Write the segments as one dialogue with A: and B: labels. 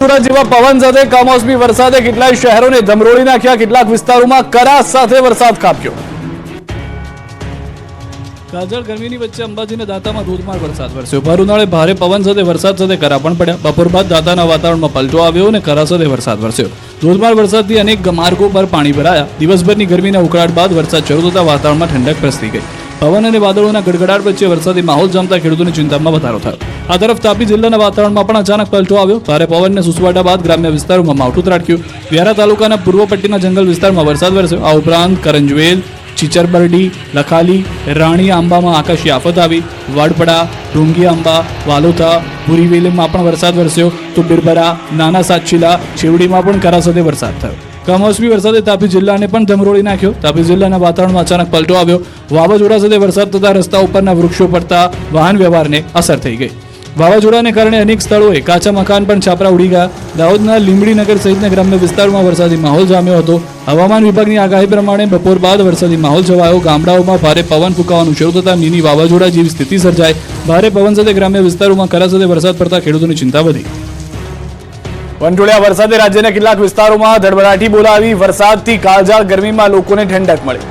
A: સુરત જેવા પવન સાથે કમોસમી વરસાદે કેટલાય શહેરોને ધમરોળી નાખ્યા, કેટલાક વિસ્તારોમાં કરા સાથે વરસાદ ખાબક્યો। કાજળ ગરમીની વચ્ચે અંબાજીના દાંતામાં ધોધમાર વરસાદ વરસ્યો। ભર ઉનાળે ભારે પવન સાથે વરસાદ સાથે કરા પણ પડ્યા। બપોર બાદ દાંતાના વાતાવરણમાં પલટો આવ્યો અને કરા સાથે વરસાદ વરસ્યો। ધોધમાર વરસાદથી અનેક માર્ગો પર પાણી ભરાયા। દિવસભરની ગરમીના ઉકળાટ બાદ વરસાદ શરૂ થતા વાતાવરણમાં ઠંડક પ્રસરી ગઈ। પવન અને વાદળોના ગડગડાટ વચ્ચે વરસાદી માહોલ જામતા ખેડૂતોની ચિંતામાં વધારો થયો। આ તરફ તાપી જિલ્લાના વાતાવરણમાં પણ અચાનક પલટો આવ્યો। ભારે પવનને સુસવાટા બાદ ગ્રામ્ય વિસ્તારોમાં માવઠું ત્રાટક્યું। વ્યારા તાલુકાના પૂર્વ પટ્ટીના જંગલ વિસ્તારમાં વરસાદ વરસ્યો। આ ઉપરાંત કરંજવેલ, ચીચરબરડી, લખાલી, રાણી આંબામાં આકાશી આફત આવી। વડપડા, ઢોંગી આંબા, વાલોથા, ભૂરીવેલીમાં પણ વરસાદ વરસ્યો તો બિરબરા, નાના સાતશીલા, છેવડીમાં પણ કરા સાથે વરસાદ થયો। કમોસમી વરસાદે તાપી જિલ્લાને પણ ધમરોળી નાખ્યો। તાપી જિલ્લાના વાતાવરણમાં અચાનક પલટો આવ્યો। વાવાઝોડા સાથે વરસાદ થતા રસ્તા ઉપરના વૃક્ષો પડતા વાહન વ્યવહારને અસર થઈ ગઈ। વાવાઝોડાને કારણે અનેક સ્થળોએ કાચા મકાન પણ છાપરા ઉડી ગયા। દાહોદના લીંબડીનગર સહિતના ગ્રામ્ય વિસ્તારોમાં વરસાદી માહોલ જામ્યો હતો। હવામાન વિભાગની આગાહી પ્રમાણે બપોર બાદ વરસાદી માહોલ છવાયો। ગામડાઓમાં ભારે પવન ફૂંકાવાનું શરૂ થતાં મિની વાવાઝોડા જેવી સ્થિતિ સર્જાઈ। ભારે પવન સાથે ગ્રામ્ય વિસ્તારોમાં કરા સાથે વરસાદ પડતા ખેડૂતોની ચિંતા વધી। વંટોળિયા વરસાદે રાજ્યના કેટલાક વિસ્તારોમાં ધડબડાટી બોલાવી। વરસાદથી કાળઝાળ ગરમીમાં લોકોને ઠંડક મળી।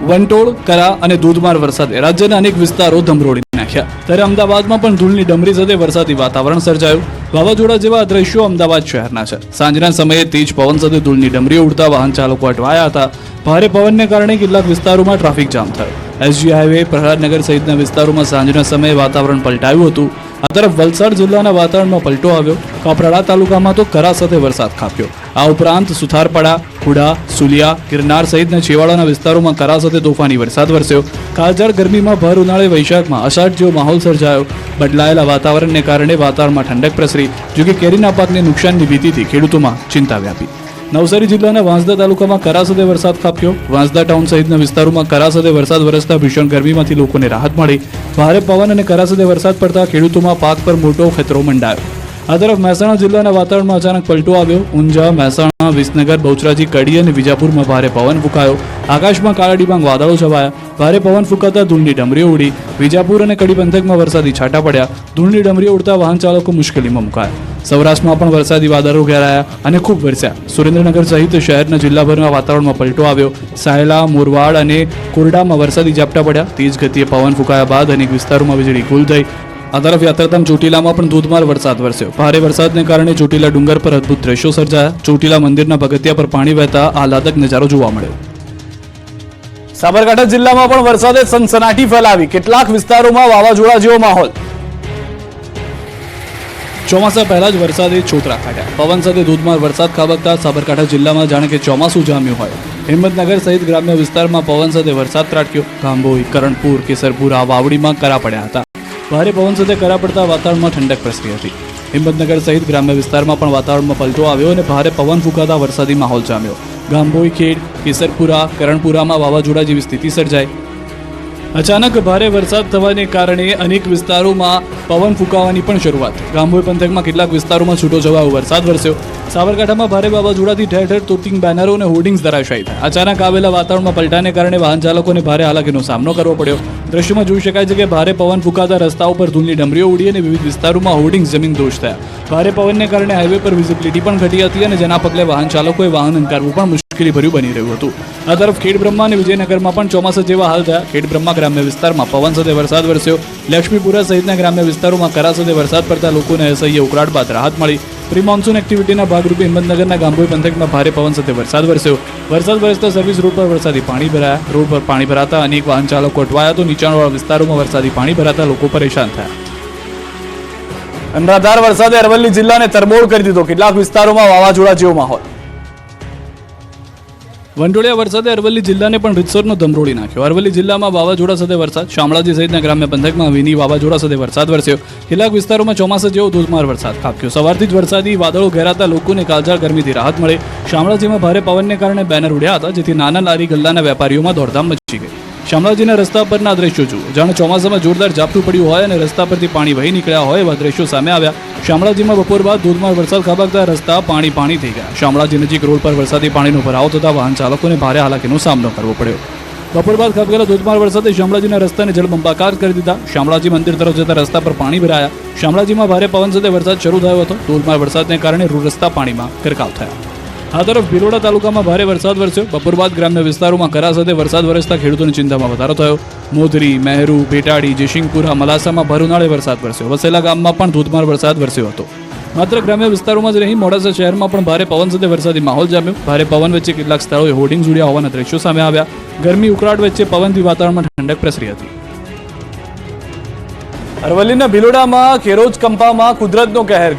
A: વંટોળ, કરા અને ધોધમાર વરસાદે રાજ્યના અનેક વિસ્તારો ધમરોળી નાખ્યા। ત્યારે અમદાવાદમાં પણ ધૂળની ડમરી સાથે વરસાદી વાતાવરણ સર્જાયું। વાવાઝોડા જેવા દ્રશ્યો અમદાવાદ શહેરના છે। સાંજના સમયે તેજ પવન સાથે ધૂળની ડમરીઓ ઉડતા વાહન ચાલકો અટવાયા હતા। ભારે પવનને કારણે કેટલાક વિસ્તારોમાં ટ્રાફિક જામ થયો। એસજી હાઈવે, પ્રહલાદનગર સહિતના વિસ્તારોમાં સાંજના સમયે વાતાવરણ પલટાયું હતું। આ તરફ વલસાડ જિલ્લાના વાતાવરણમાં પલટો આવ્યો। કપરાડા તાલુકામાં તો કરા સાથે વરસાદ ખાબક્યો। આ ઉપરાંત સુથારપડા, ખુડા, સુલિયા, ગિરનાર સહિતના છેવાડાના વિસ્તારોમાં કરા સાથે તોફાની વરસાદ વરસ્યો। કાળઝાળ ગરમીમાં ભર ઉનાળે વૈશાખમાં અષાઢ જેવો માહોલ સર્જાયો। બદલાયેલા વાતાવરણને કારણે વાતાવરણમાં ઠંડક પ્રસરી। જોકે કેરીના પાકને નુકસાનની ભીતિથી ખેડૂતોમાં ચિંતા વ્યાપી। નવસારી જિલ્લાના વાંસદા તાલુકામાં કરા સાથે વરસાદ ખાબક્યો। વાંસદા ટાઉન સહિતના વિસ્તારોમાં કરા સાથે વરસાદ વરસતા ભીષણ ગરમીમાંથી લોકોને રાહત મળી। ભારે પવન અને કરા સાથે વરસાદ પડતા ખેડૂતોમાં પાક પર મોટો ખતરો મંડાયો। આ તરફ મહેસાણા જિલ્લાના વાતાવરણમાં અચાનક પલટો આવ્યો। ઊંઝા, મહેસાણા, વિસનગર, બહુચરાજી, કડી અને વિજાપુરમાં ભારે પવન ફૂંકાયો। આકાશમાં કાળા ડિબાંગ વાદળો છવાયા। ભારે પવન ફૂંકાતા ધૂળની ડમરીઓ ઉડી। વિજાપુર અને કડી પંથકમાં વરસાદી છાંટા પડ્યા। ધૂળની ડમરીઓ ઉડતા વાહન ચાલકો મુશ્કેલીમાં મુકાયા। સૌરાષ્ટ્રમાં પણ વરસાદી વાદળો ઘેરાયા અને ખૂબ વરસ્યા। સુરેન્દ્રનગર સહિત શહેરના જિલ્લાભરના વાતાવરણમાં પલટો આવ્યો। સાયલા, મોરવાડ અને કોરડામાં વરસાદી ઝાપટા પડ્યા। તેજ ગતિએ પવન ફૂંકાયા બાદ અનેક વિસ્તારોમાં વીજળી ગુલ થઈ। આ તરફ યાત્રાધામ ચોટીલામાં પણ ધોધમાર વરસાદ વરસ્યો। ભારે વરસાદને કારણે ચોટીલા ડુંગર પર અદભુત દ્રશ્યો સર્જાયા। ચોટીલા મંદિરના પગથિયા પર પાણી વહેતા આહલાદક નજારો જોવા મળ્યો। સાબરકાંઠા જિલ્લામાં પણ વરસાદે સનસનાટી ફેલાવી। કેટલાક વિસ્તારોમાં વાવાઝોડા જેવો માહોલ। ચોમાસા પહેલા જ વરસાદે છોતરા કાઢ્યા। પવન સાથે ધોધમાર વરસાદ ખાબકતા સાબરકાંઠા જિલ્લામાં જાણે કે ચોમાસું જામ્યું હોય। હિંમતનગર સહિત ગ્રામ્ય વિસ્તારમાં પવન સાથે વરસાદ ત્રાટક્યો। ગાંભોઈ, કરણપુર, કેસરપુરા, વાવડીમાં કરા પડ્યા હતા। ભારે પવન સાથે કરા પડતા વાતાવરણમાં ઠંડક પ્રસરી હતી। હિંમતનગર સહિત ગ્રામ્ય વિસ્તારમાં પણ વાતાવરણમાં પલટો આવ્યો અને ભારે પવન ફૂંકાતા વરસાદી માહોલ જામ્યો। ગાંભોઈ, ખેડ, કેસરપુરા, કરણપુરામાં વાવાઝોડા જેવી સ્થિતિ સર્જાઈ। અચાનક ભારે વરસાદ થવાને કારણે અનેક વિસ્તારોમાં પવન ફૂંકાવાની પણ શરૂઆત। ગાંભોઈ પંથકમાં કેટલાક વિસ્તારોમાં છૂટોછવાયો વરસાદ વરસ્યો। સાબરકાંઠામાં ભારે વાવાઝોડાથી ઠેર ઠેર તોતિંગ બેનરો અને હોર્ડિંગ્સ ધરાશાયી થયા। અચાનક આવેલા વાતાવરણમાં પલટાને કારણે વાહન ચાલકોને ભારે હાલાકીનો સામનો કરવો પડ્યો। દ્રશ્યમાં જોઈ શકાય છે કે ભારે પવન ફૂંકાતા રસ્તાઓ પર ધૂળની ડમરીઓ ઉડી અને વિવિધ વિસ્તારોમાં હોર્ડિંગ્સ જમીન દોષ થયા। ભારે પવનને કારણે હાઈવે પર વિઝિબિલિટી પણ ઘટી હતી અને જેના પગલે વાહન ચાલકોએ વાહન હંકારવું પણ મુશ્કેલીભર્યું બની રહ્યું હતું। આ તરફ ખેડબ્રહ્મા અને વિજયનગરમાં પણ ચોમાસા જેવા હાલ થયા। ખેડબ્રહ્મા ગ્રામ્ય વિસ્તારમાં પવન સાથે વરસાદ વરસ્યો। લક્ષ્મીપુરા સહિતના ગ્રામ્ય વિસ્તારોમાં કરા સાથે વરસાદ પડતા લોકોને અસહ્ય ઉકળાટ બાદ રાહત મળી। પ્રી મોન્સૂન એક્ટિવિટીના ભાગરૂપે હિંમતનગરના ગાંભોઈ પંથકમાં ભારે પવન સાથે વરસાદ વરસ્યો। વરસાદ વરસતા સર્વિસ રોડ પર વરસાદી પાણી ભરાયા। રોડ પર પાણી ભરાતા અનેક વાહન ચાલકો અટવાયા તો નીચાણવાળા વિસ્તારોમાં વરસાદી પાણી ભરાતા લોકો પરેશાન થયા। અનરાધાર વરસાદે અરવલ્લી જિલ્લાને તરબોળ કરી દીધો। કેટલાક વિસ્તારોમાં વાવાઝોડા જેવો માહોલ। વંટોળિયા વરસાદે અરવલ્લી જિલ્લાને પણ રીતસરનો ધમરોળી નાખ્યો। અરવલ્લી જિલ્લામાં વાવાઝોડા સાથે વરસાદ। શામળાજી સહિતના ગ્રામ્ય પંથકમાં વિની વાવાઝોડા સાથે વરસાદ વરસ્યો। કેટલાક વિસ્તારોમાં ચોમાસા જેવો ધોધમાર વરસાદ ખાબક્યો। સવારથી જ વરસાદી વાદળો ઘેરાતા લોકોને કાળઝાળ ગરમીથી રાહત મળી। શામળાજીમાં ભારે પવનને કારણે બેનર ઉડ્યા હતા, જેથી નાના લારી ગલ્લાના વેપારીઓમાં દોડધામ મચી ગઈ। શામળાજીના રસ્તા પરના દ્રશ્યો જુઓ, જાણે ચોમાસામાં જોરદાર ઝાપટું પડ્યું હોય અને રસ્તા પરથી પાણી વહી નીકળ્યા હોય એવા દ્રશ્યો સામે આવ્યા। શામળાજીમાં બપોર બાદ ધોધમાર વરસાદ ખાબકતા રસ્તા પાણી થઈ ગયા। શામળાજી નજીક રોડ પર વરસાદી પાણીનો ભરાવો થતા વાહન ચાલકોને ભારે હાલાકીનો સામનો કરવો પડ્યો। બપોર બાદ ખાબકેલા ધોધમાર વરસાદે શામળાજીના રસ્તાને જળબંબાકાર કરી દીધા. શામળાજી મંદિર તરફ જતા રસ્તા પર પાણી ભરાયા. શામળાજીમાં ભારે પવન સાથે વરસાદ શરૂ થયો હતો. ધોધમાર વરસાદને કારણે રસ્તા પાણીમાં ગરકાવ થયા. આ તરફ ભિલોડા તાલુકામાં ભારે વરસાદ વરસ્યો. બપોર બાદ ગ્રામ્ય વિસ્તારોમાં કરા સાથે વરસાદ વરસતા ખેડૂતોની ચિંતામાં વધારો થયો. મોદરી, મહેરુ, ભેટાડી, જયસિંહપુરા, મલાસામાં ભર ઉનાળે વરસાદ વરસ્યો. વસેલા ગામમાં પણ ધોધમાર વરસાદ વરસ્યો હતો. માત્ર ગ્રામ્ય વિસ્તારોમાં જ નહીં, મોડાસા શહેરમાં પણ ભારે પવન સાથે વરસાદી માહોલ જામ્યો. ભારે પવન વચ્ચે કેટલાક સ્થળોએ હોર્ડિંગ્સ ઉડ્યા હોવાના દ્રશ્યો સામે આવ્યા. ગરમી ઉકળાટ વચ્ચે પવનથી વાતાવરણમાં ઠંડક પ્રસરી હતી. અરવલ્લીના ભિલોડામાં ખેરોજ કંપામાં કુદરતનો કહેર.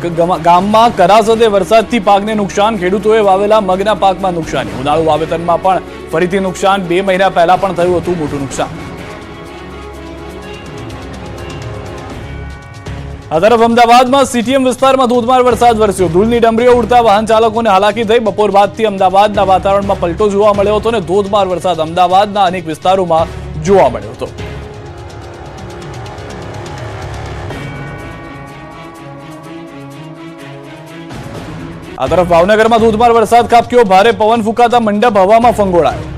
A: ગામમાં કરા સાથે વરસાદથી પાકને નુકસાન. ખેડૂતોએ વાવેલા મગના પાકમાં નુકસાની. ઉનાળુ વાવેતરમાં પણ ફરીથી નુકસાન. 2 મહિના પહેલા પણ થયું હતું મોટું નુકસાન. આ તરફ અમદાવાદમાં સીટીએમ વિસ્તારમાં ધોધમાર વરસાદ વરસ્યો. ધૂળની ડમરીઓ ઉડતા વાહન ચાલકોને હાલાકી થઈ. બપોર બાદથી અમદાવાદના વાતાવરણમાં પલટો જોવા મળ્યો હતો અને ધોધમાર વરસાદ અમદાવાદના અનેક વિસ્તારોમાં જોવા મળ્યો હતો. આ તરફ ભાવનગરમાં ધોધમાર વરસાદ ખાબક્યો. ભારે પવન ફૂંકાતા મંડપ હવામાં ફંગોળાયો.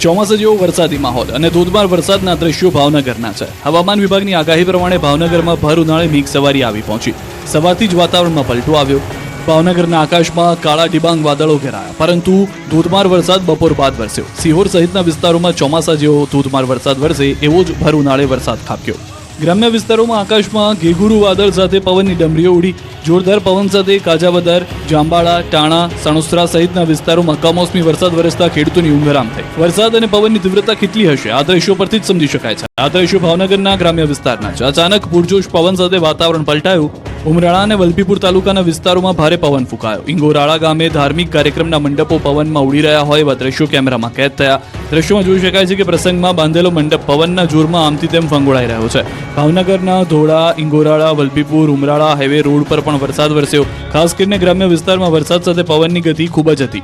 A: ચોમાસા જેવો વરસાદી માહોલ અને ધોધમાર વરસાદના દ્રશ્યો ભાવનગરના છે. હવામાન વિભાગની આગાહી પ્રમાણે ભાવનગરમાં ભર ઉનાળે મેઘસવારી આવી પહોંચી. સવારથી જ વાતાવરણમાં પલટો આવ્યો. ભાવનગરના આકાશમાં કાળા ડિબાંગ વાદળો ઘેરાયા, પરંતુ ધોધમાર વરસાદ બપોર બાદ વરસ્યો. સિહોર સહિતના વિસ્તારોમાં ચોમાસા જેવો ધોધમાર વરસાદ વરસે એવો જ ભર ઉનાળે વરસાદ ખાબક્યો. ગ્રામ્ય વિસ્તારોમાં આકાશમાં ઘેઘુરું વાદળ સાથે પવનની ડમરીઓ ઉડી. જોરદાર પવન સાથે કાજાવદર, જાંબાળા, ટાણા, સણોસરા સહિતના વિસ્તારોમાં કમોસમી વરસાદ વરસતા ખેડૂતોની ઊંઘ હરામ થઈ. વરસાદ અને પવનની તીવ્રતા કેટલી હશે આ દ્રશ્યો પરથી જ સમજી શકાય છે. આ દ્રશ્યો ભાવનગરના ગ્રામ્ય વિસ્તારના છે. અચાનક પૂરજોશ પવન સાથે વાતાવરણ પલટાયું. ઉમરાળા અને વલભીપુર તાલુકાના વિસ્તારોમાં ભારે પવન ફૂંકાયો. ઇંગોરાળા ગામે ધાર્મિક કાર્યક્રમના મંડપો પવનમાં ઉડી રહ્યા હોય એવા દ્રશ્યો કેમેરામાં કેદ થયા. દ્રશ્યોમાં જોઈ શકાય છે કે પ્રસંગમાં બાંધેલો મંડપ પવનના જોરમાં આમથી તેમ ફંગોળાઈ રહ્યો છે. ભાવનગરના ધોળા, ઇંગોરાળા, વલભીપુર, ઉમરાળા હાઈવે રોડ પર પણ વરસાદ વરસ્યો. ખાસ કરીને ગ્રામ્ય વિસ્તારમાં વરસાદ સાથે પવનની ગતિ ખૂબ જ હતી.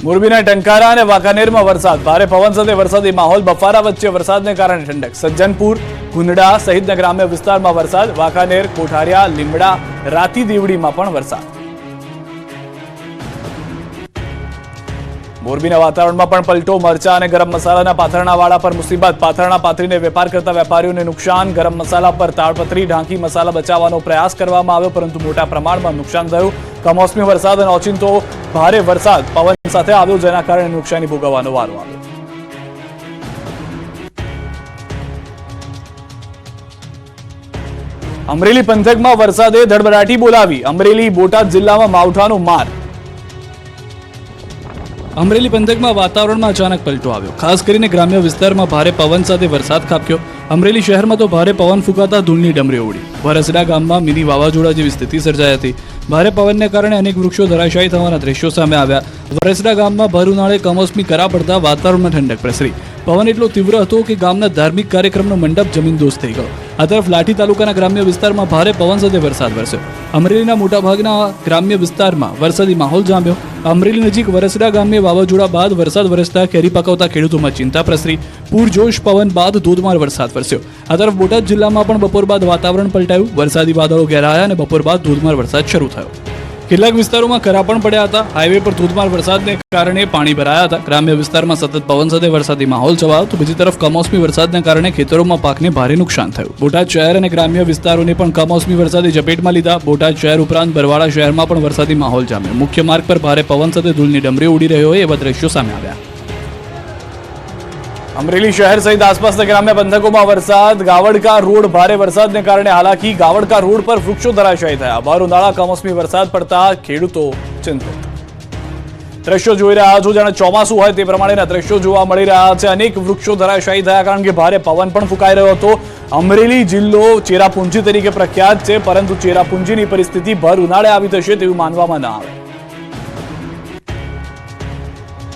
A: મોરબીના ટંકારા અને વાંકાનેરમાં વરસાદ. ભારે પવન સાથે વરસાદી માહોલ. બફારા વચ્ચે વરસાદને કારણે ઠંડક. સજ્જનપુર, ગુંદડા સહિતના ગ્રામ્ય વિસ્તારમાં વરસાદ. વાંકાનેર, કોઠારિયા, લીમડા, રાતી દેવડીમાં પણ વરસાદ. મોરબીના વાતાવરણમાં પણ પલટો. મરચા અને ગરમ મસાલાના પાથરણા વાળા પર મુસીબત. પાથરણા પાથરીને વેપાર કરતા વેપારીઓને નુકસાન. ગરમ મસાલા પર તાળપત્રી ઢાંકી મસાલા બચાવવાનો પ્રયાસ કરવામાં આવ્યો, પરંતુ મોટા પ્રમાણમાં નુકસાન થયું. કમોસમી વરસાદ અને ઓચિંતો ભારે વરસાદ પવન સાથે આવ્યો, જેના કારણે નુકસાની ભોગવવાનો વારો આવ્યો. અમરેલી પંથકમાં વરસાદે ધડબડાટી બોલાવી. અમરેલી, બોટાદ જિલ્લામાં માવઠાનો માર. અમરેલી પંથકમાં વાતાવરણમાં અચાનક પલટો આવ્યો. ખાસ કરીને ગ્રામ્ય વિસ્તારમાં ભારે પવન સાથે વરસાદ ખાબક્યો. અમરેલી શહેરમાં તો ભારે પવન ફૂંકાતા ધૂળની ડમરીઓ ઉડી. વરસડા ગામમાં મિની વાવાઝોડા જેવી સ્થિતિ સર્જાઈ હતી. ભારે પવનને કારણે અનેક વૃક્ષો ધરાશાયી થવાના દ્રશ્યો સામે આવ્યા. વરસડા ગામમાં ભર ઉનાળે કમોસમી કરા પડતા વાતાવરણમાં ઠંડક પ્રસરી. પવન એટલો તીવ્ર હતો કે ગામના ધાર્મિક કાર્યક્રમનો મંડપ જમીનદોસ્ત થઈ ગયો. આ તરફ લાઠી તાલુકાના ગ્રામ્ય વિસ્તારમાં ભારે પવન સાથે વરસાદ વરસ્યો. અમરેલીના મોટાભાગના ગ્રામ્ય વિસ્તારમાં વરસાદી માહોલ જામ્યો. અમરેલી નજીક વરસડા ગામે વાવાઝોડા બાદ વરસાદ વરસતા કેરી પકવતા ખેડૂતોમાં ચિંતા પ્રસરી. પૂરજોશ પવન બાદ ધોધમાર વરસાદ વરસ્યો. આ તરફ બોટાદ જિલ્લામાં પણ બપોર બાદ વાતાવરણ પલટાયું. વરસાદી વાદળો ઘેરાયા અને બપોર બાદ ધોધમાર વરસાદ શરૂ થયો. કેટલાક વિસ્તારોમાં કરા પણ પડ્યા હતા. હાઈવે પર ધોધમાર વરસાદને કારણે પાણી ભરાયા હતા. ગ્રામ્ય વિસ્તારમાં સતત પવન સાથે વરસાદી માહોલ છવાયો. તો બીજી તરફ કમોસમી વરસાદના કારણે ખેતરોમાં પાકને ભારે નુકસાન થયું. બોટાદ શહેર અને ગ્રામ્ય વિસ્તારોને પણ કમોસમી વરસાદે ઝપેટમાં લીધા. બોટાદ શહેર ઉપરાંત બરવાડા શહેરમાં પણ વરસાદી માહોલ જામ્યો. મુખ્ય માર્ગ પર ભારે પવન સાથે ધૂળની ડમરીઓ ઉડી રહ્યો હોય એવા દ્રશ્યો સામે આવ્યા. અમરેલી શહેર સહિત આસપાસના ગ્રામ્ય પંથકોમાં વરસાદ. ગાવડકા રોડ ભારે વરસાદને કારણે હાલાકી. ગાવડકા રોડ પર વૃક્ષો ધરાશાયી થયા. ભર ઉનાળા કમોસમી વરસાદ પડતા ખેડૂતો ચિંતિત. દ્રશ્યો જોઈ રહ્યા છો, જાણે ચોમાસું હોય તે પ્રમાણેના દ્રશ્યો જોવા મળી રહ્યા છે. અનેક વૃક્ષો ધરાશાયી થયા કારણ કે ભારે પવન પણ ફૂંકાઈ રહ્યો હતો. અમરેલી જિલ્લો ચેરાપુંજી તરીકે પ્રખ્યાત છે, પરંતુ ચેરાપુંજીની પરિસ્થિતિ ભર ઉનાળે આવી થશે તેવું માનવામાં ન આવે.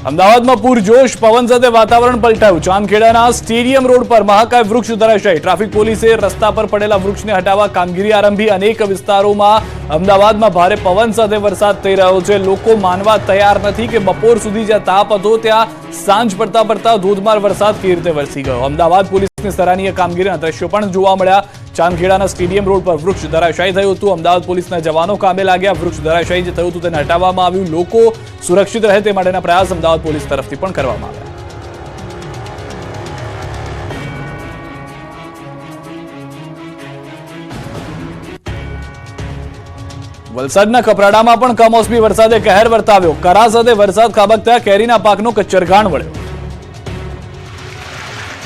A: અમદાવાદમાં પૂરજોશ પવન સાથે વાતાવરણ પલટાયું. ચાંદખેડાના સ્ટેડિયમ રોડ પર મહાકાય વૃક્ષ ધરાશાયી. ટ્રાફિક પોલીસે રસ્તા પર પડેલા વૃક્ષને હટાવવા કામગીરી આરંભી. અનેક વિસ્તારોમાં અમદાવાદમાં ભારે પવન સાથે વરસાદ થઈ રહ્યો છે. લોકો માનવા તૈયાર નથી કે બપોર સુધી જ્યાં તાપ હતો ત્યાં સાંજ પડતા ધોધમાર વરસાદ કેવી રીતે વરસી ગયો. અમદાવાદ પોલીસ પોલીસની સરાહનીય કામગીરીના દ્રશ્યો પણ જોવા મળ્યા. ચાંદખેડાના સ્ટેડિયમ રોડ પર વૃક્ષ ધરાશાયી થયું હતું. અમદાવાદ પોલીસના જવાનો કામે લાગ્યા. વૃક્ષ ધરાશાયી જે થયું હતું તેને હટાવવામાં આવ્યું. લોકો સુરક્ષિત રહે તે માટેના પ્રયાસ અમદાવાદ પોલીસ તરફથી પણ કરવામાં આવ્યા. વલસાડના કપરાડામાં પણ કમોસમી વરસાદે કહેર વર્તાવ્યો. કરા સાથે વરસાદ ખાબકતા કેરીના પાકનો કચ્ચરઘાણ વળ્યો.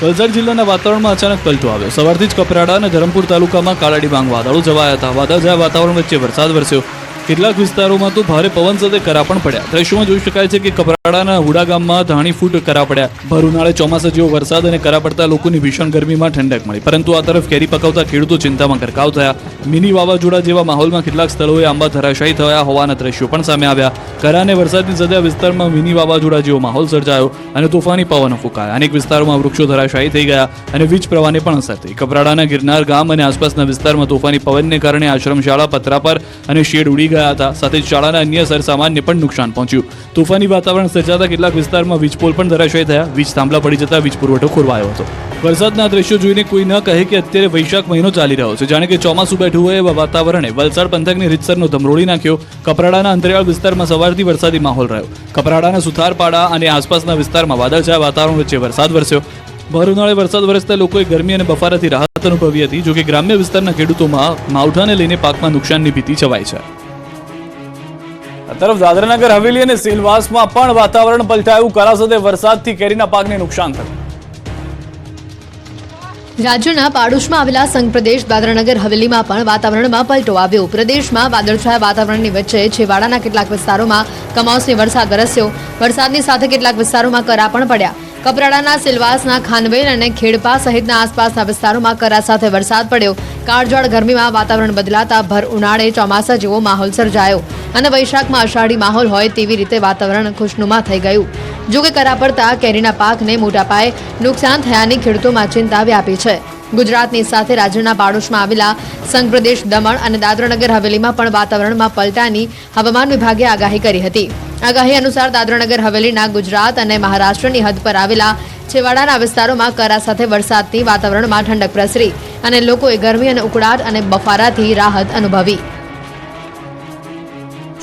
A: વલસાડ જિલ્લાના વાતાવરણમાં અચાનક પલટો આવ્યો. સવારથી જ કપરાડા અને ધરમપુર તાલુકામાં કાળા ડિબાંગ વાદળો છવાયા હતા. વાદળછાયા વાતાવરણ વચ્ચે વરસાદ વરસ્યો. કેટલાક વિસ્તારોમાં તો ભારે પવન સાથે કરા પણ પડ્યા. દ્રશ્યોમાં જોઈ શકાય છે કે કપરાડાના હુડા ગામમાં ધાણી ફૂટ કરા પડ્યા. ભર ઉનાળે ચોમાસા જેવો વરસાદ અને કરા પડતા લોકોની ભીષણ ગરમીમાં ઠંડક મળી. પરંતુ આ તરફ કેરી પકવતા ખેડૂતો ચિંતામાં ગરકાવ થયા. મિની વાવાઝોડા જેવા માહોલમાં કેટલાક સ્થળોએ આંબા ધરાશાયી થયા હોવાના દ્રશ્યો પણ સામે આવ્યા. કરા અને વરસાદની સદ્યા વિસ્તારમાં મિની વાવાઝોડા જેવો માહોલ સર્જાયો અને તોફાની પવનો ફૂંકાયા. અનેક વિસ્તારોમાં વૃક્ષો ધરાશાયી થઈ ગયા અને વીજ પ્રવાહને પણ અસર થઈ. કપરાડાના ગિરનાર ગામ અને આસપાસના વિસ્તારમાં તોફાની પવનને કારણે આશ્રમશાળા, પતરાપર અને શેડ ઉડી ગયા હતા. સાથે જ શાળાના અન્ય સરસામાનને પણ નુકસાન પહોંચ્યું. તોફાની વાતાવરણ સર્જાતા કેટલાક વિસ્તારમાં વીજપોલ પણ ધરાશાયી થયા. વીજ થાંભલા પડી જતા વીજ પુરવઠો ખોરવાયો હતો. વરસાદના દ્રશ્યો જોઈને કોઈ ન કહે કે અત્યારે વૈશાખ મહિનો ચાલી રહ્યો છે. જાણે કે ચોમાસું બેઠું હોય એવા વાતાવરણે વલસાડ પંથકની રીતસરનો ધમરોળી નાખ્યો. કપરાડાના અંતરિયાળ વિસ્તારમાં સવારથી વરસાદી માહોલ રહ્યો. કપરાડાના સુથારપાડા અને આસપાસના વિસ્તારમાં વાદળછાયા વાતાવરણ વચ્ચે વરસાદ વરસ્યો. ભર ઉનાળે વરસાદ વરસતા લોકોએ ગરમી અને બફારાથી રાહત અનુભવી હતી. જોકે ગ્રામ્ય વિસ્તારના ખેડૂતોમાં માવઠાને લઈને પાકમાં નુકસાનની ભીતિ છવાઈ છે. આ તરફ દાદરાનગર હવેલી અને સિલવાસમાં પણ વાતાવરણ પલટાયું. કરા સાથે વરસાદથી કેરીના પાકને નુકસાન થયું.
B: રાજ્યના પાડોશમાં આવેલા સંઘ પ્રદેશ દાદરાનગર હવેલીમાં પણ વાતાવરણમાં પલટો આવ્યો. પ્રદેશમાં વાદળછાયા વાતાવરણની વચ્ચે છેવાડાના કેટલાક વિસ્તારોમાં કમોસમી વરસાદ વરસ્યો. વરસાદની સાથે કેટલાક વિસ્તારોમાં કરા પણ પડ્યા. કપરાડાના સિલવાસના ખાનવેલ અને ખેડપા સહિતના આસપાસના વિસ્તારોમાં કરા સાથે વરસાદ પડ્યો. કાળઝાળ ગરમીમાં વાતાવરણ બદલાતા ભર ઉનાળે ચોમાસા જેવો માહોલ સર્જાયો અને વૈશાખમાં અષાઢી માહોલ હોય તેવી રીતે વાતાવરણ ખુશનુમા થઈ ગયું. જોકે કરા પડતા કેરીના પાકને મોટા પાયે નુકસાન થયાની ખેડૂતોમાં ચિંતા વ્યાપી છે. ગુજરાતની સાથે રાજ્યના પાડોશમાં આવેલા સંઘ પ્રદેશ દમણ અને દાદરાનગર હવેલીમાં પણ વાતાવરણમાં પલટાની હવામાન વિભાગે આગાહી કરી હતી. આગાહી અનુસાર દાદરાનગર હવેલીના ગુજરાત અને મહારાષ્ટ્રની હદ પર આવેલા છેવાડાના વિસ્તારોમાં કરા સાથે વરસાદથી વાતાવરણમાં ઠંડક પ્રસરી અને લોકોએ ગરમી અને ઉકળાટ અને બફારાથી રાહત અનુભવી.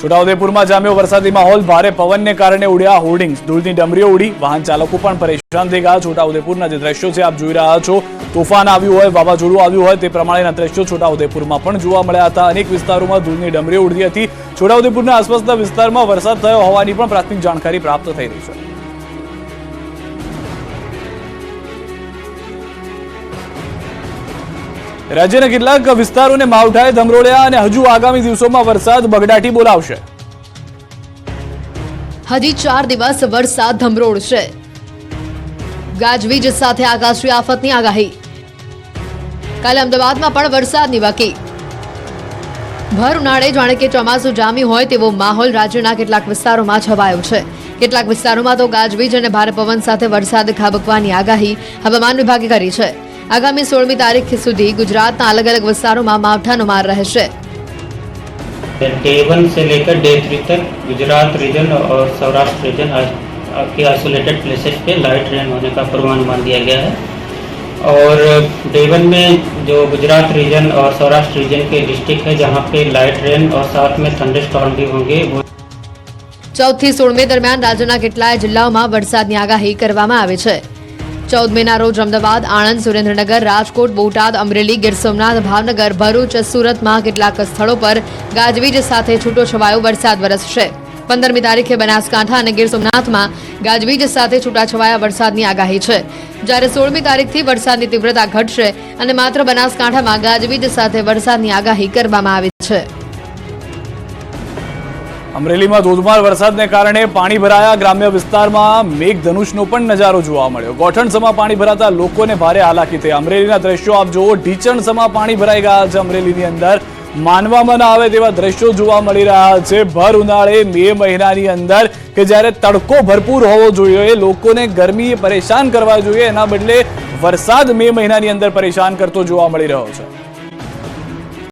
A: છોટાઉદેપુરમાં જામ્યો વરસાદી માહોલ. ભારે પવનને કારણે ઉડ્યા હોર્ડિંગ્સ. ધૂળની ડમરીઓ ઉડી. વાહન ચાલકો પણ પરેશાન થઈ ગયા. છોટાઉદેપુરના જે દ્રશ્યો છે આપ જોઈ રહ્યા છો, તોફાન આવ્યું હોય, વાવાઝોડું આવ્યું હોય તે પ્રમાણેના દ્રશ્યો છોટાઉદેપુરમાં પણ જોવા મળ્યા હતા. અનેક વિસ્તારોમાં ધૂળની ડમરીઓ ઉડતી હતી. છોટાઉદેપુરના આસપાસના વિસ્તારમાં વરસાદ થયો હોવાની પણ પ્રાથમિક જાણકારી પ્રાપ્ત થઈ રહી છે. રાજ્યના કેટલાક વિસ્તારોને માવઠાએ ધમરોળ્યા અને હજુ આગામી દિવસોમાં વરસાદ બગડાટી બોલાવશે.
B: હજી 4 દિવસ વરસાદ ધમરોળશે. ગાજવીજ સાથે આકાશી આફતની આગાહી. કાલે અમદાવાદમાં પણ વરસાદની વકી. ભર ઉનાળે જાણે કે ચોમાસું જામ્યું હોય તેવો માહોલ રાજ્યના કેટલાક વિસ્તારોમાં છવાયો છે. કેટલાક વિસ્તારોમાં તો ગાજવીજ અને ભારે પવન સાથે વરસાદ ખાબકવાની આગાહી હવામાન વિભાગે કરી છે. आगामी 16મી तारीख સુધી गुजरात अलग अलग विस्तारों में मावठानो मार रहेशे.
C: डे 1 से लेकर डे 3 तक गुजरात रीजन और सौराष्ट्र रीजन के आइसोलेटेड प्लेसेस पे लाइट रेन होने का पूर्वानुमान दिया गया है. और डे 1 में जो गुजरात रीजन और सौराष्ट्र रीजन के डिस्ट्रिक्ट है जहाँ पे लाइट रेन और साथ में थंडरस्टॉर्म भी होंगे.
B: 14 થી 16 दरमियान राज्यना કેટલાય જિલ્લાઓમાં વરસાદની આગાહી કરવામાં આવી છે. 14 મેના રોજ અમદાવાદ, આણંદ, સુરેન્દ્રનગર, રાજકોટ, બોટાદ, અમરેલી, ગીર સોમનાથ, ભાવનગર, ભરૂચ, સુરતમાં કેટલાક સ્થળો પર ગાજવીજ સાથે છૂટો છવાયો વરસાદ વરસશે. 15મી તારીખે બનાસકાંઠા અને ગીર સોમનાથમાં ગાજવીજ સાથે છૂટાછવાયા વરસાદની આગાહી છે. જ્યારે 16મી તારીખથી વરસાદની તીવ્રતા ઘટશે અને માત્ર બનાસકાંઠામાં ગાજવીજ સાથે વરસાદની આગાહી કરવામાં આવી છે.
A: અમરેલીમાં ધોધમાર વરસાદને કારણે પાણી ભરાયા. ગ્રામ્ય વિસ્તારમાં મેઘધનુષનો પણ નજારો જોવા મળ્યો. ગોઠણસમા પાણી ભરાતા લોકોને ભારે હાલાકી થઈ. અમરેલીના દ્રશ્યો આપ જુઓ. ઢીચણસમા પાણી ભરાઈ ગયા છે અમરેલીની અંદર. માનવામાં ન આવે તેવા દ્રશ્યો જોવા મળી રહ્યા છે. ભર ઉનાળે મે મહિનાની અંદર કે જ્યારે તડકો ભરપૂર હોવો જોઈએ, લોકોને ગરમીએ પરેશાન કરવા જોઈએ, એના બદલે વરસાદ મે મહિનાની અંદર પરેશાન કરતો જોવા મળી રહ્યો છે.